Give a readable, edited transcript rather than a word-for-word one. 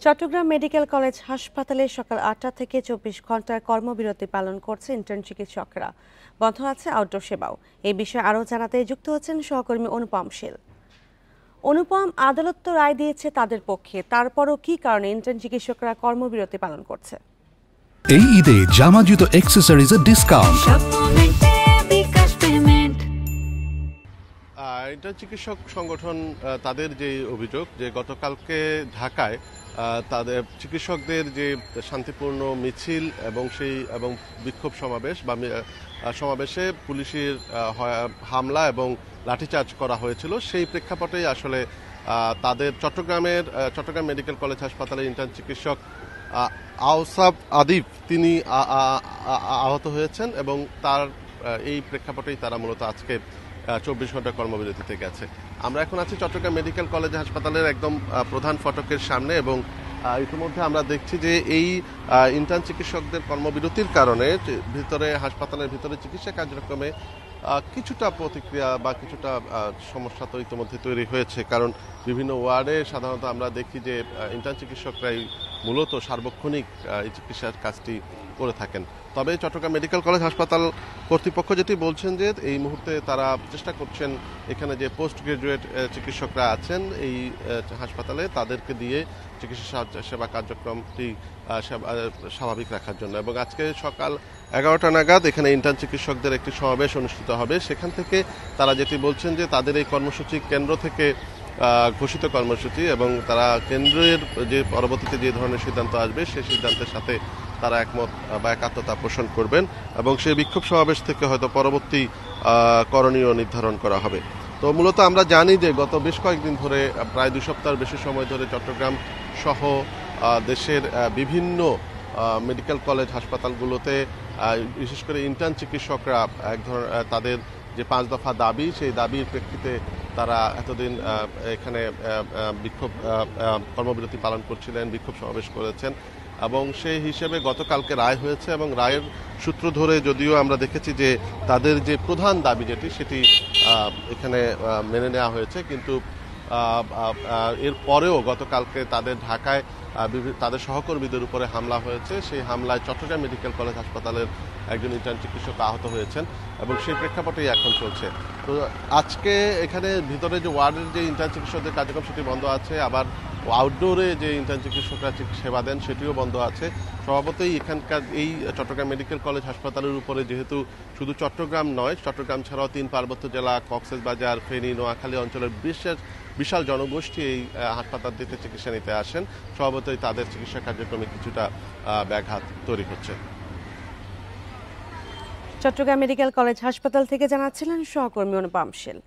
Chittagong medical college হাসপাতালে সকাল ৮টা থেকে ২৪ ঘন্টার কর্মবিরতি পালন করছে ইন্টার্ন চিকিৎসকরা। বন্ধ আছে আউটডোর সেবাও। এই বিষয়ে আরও জানাতে যুক্ত হচ্ছেন সহকর্মী অনুপম শীল। অনুপম, আদালত তো রায় দিয়েছে তাদের পক্ষে, তারপরও কি কারণে ইন্টার্ন চিকিৎসকরা কর্মবিরতি পালন করছে? এই ঈদে জামা জুতো অ্যাক্সেসরিজের ডিসকাউন্ট। ইন্টার্ন চিকিৎসক সংগঠন তাদের যে অভিযোগ যে গতকালকে ঢাকায় তাদের চিকিৎসকদের যে শান্তিপূর্ণ মিছিল এবং বিক্ষোভ সমাবেশ বা সমাবেশে পুলিশের হামলা এবং লাঠিচার্জ করা হয়েছিল, সেই প্রেক্ষাপটেই আসলে তাদের চট্টগ্রাম মেডিকেল কলেজ হাসপাতালের ইন্টার্ন চিকিৎসক আওসাফ আদিব তিনি আহত হয়েছেন এবং তার এই প্রেক্ষাপটেই তারা মূলত আজকে ২৪ ঘন্টা কর্মবিরতিতে গেছে। আমরা এখন আছি চট্টগ্রাম মেডিকেল কলেজ হাসপাতালের একদম প্রধান ফটকের সামনে এবং ইতিমধ্যে আমরা দেখছি যে এই ইন্টার্ন চিকিৎসকদের কর্মবিরতির কারণে হাসপাতালের ভিতরে চিকিৎসা কার্যক্রমে কিছুটা প্রতিক্রিয়া বা কিছুটা সমস্যা তো ইতিমধ্যে তৈরি হয়েছে। কারণ বিভিন্ন ওয়ার্ডে সাধারণত আমরা দেখি যে ইন্টার্ন চিকিৎসকরাই মূলত সার্বক্ষণিক এই চিকিৎসার কাজটি করে থাকেন। তবে চট্টগ্রাম মেডিকেল কলেজ হাসপাতাল কর্তৃপক্ষ যেটি বলছেন যে এই মুহূর্তে তারা চেষ্টা করছেন এখানে যে পোস্ট গ্রাজুয়েট চিকিৎসকরা আছেন এই হাসপাতালে তাদেরকে দিয়ে চিকিৎসা সেবা কার্যক্রমটি স্বাভাবিক রাখার জন্য। এবং আজকে সকাল 11টা নাগাদ এখানে ইন্টার্ন চিকিৎসকদের একটি সমাবেশ অনুষ্ঠিত হবে। সেখান থেকে তারা যেটি বলছেন যে তাদের এই কর্মসূচি কেন্দ্র থেকে ঘোষিত কর্মসূচি এবং তারা কেন্দ্রের যে পরবর্তীতে যে ধরনের সিদ্ধান্ত আসবে সেই সিদ্ধান্তের সাথে তারা একমত বা একাত্মতা পোষণ করবেন এবং সেই বিক্ষোভ সমাবেশ থেকে হয়তো পরবর্তী করণীয় নির্ধারণ করা হবে। তো মূলত আমরা জানি যে গত বেশ কয়েকদিন ধরে প্রায় 2 সপ্তাহের বেশি সময় ধরে চট্টগ্রাম সহ দেশের বিভিন্ন মেডিকেল কলেজ হাসপাতালগুলোতে বিশেষ করে ইন্টার্ন চিকিৎসকরা তাদের যে 5 দফা দাবি, সেই দাবির প্রেক্ষিতে তারা এতদিন এখানে কর্মবিরতি পালন করছিলেন, বিক্ষোভ সমাবেশ করেছেন এবং সেই হিসেবে গতকালকে রায় হয়েছে এবং রায়ের সূত্র ধরে যদিও আমরা দেখেছি যে তাদের যে প্রধান দাবি সেটি এখানে মেনে নেওয়া হয়েছে, কিন্তু এর পরেও গতকালকে তাদের ঢাকায় তাদের সহকর্মীদের উপরে হামলা হয়েছে। সেই হামলায় চট্টগ্রাম মেডিকেল কলেজ হাসপাতালের একজন ইন্টার্ন চিকিৎসক আহত হয়েছেন এবং সেই প্রেক্ষাপটেই এখন চলছে। তো আজকে এখানে ভিতরে যে ওয়ার্ডের যে ইন্টার্ন চিকিৎসকদের কার্যক্রম সেটি বন্ধ আছে, আবার আউটডোরে যে ইন্টার্ন চিকিৎসকরা সেবা দেন সেটিও বন্ধ আছে। স্বভাবতই এখানকার এই চট্টগ্রাম মেডিকেল কলেজ হাসপাতালের উপরে যেহেতু শুধু চট্টগ্রাম নয়, চট্টগ্রাম ছাড়াও 3 পার্বত্য জেলা, কক্সবাজার, ফেনী, নোয়াখালী অঞ্চলের বিশাল জনগোষ্ঠী এই হাসপাতালটিতে চিকিৎসা নিতে আসেন, স্বভাবতই তাদের চিকিৎসা কার্যক্রমে কিছুটা ব্যাঘাত তৈরি হচ্ছে। চট্টগ্রাম মেডিকেল কলেজ হাসপাতাল থেকে জানাচ্ছিলেন সহকর্মী অনুপম শীল।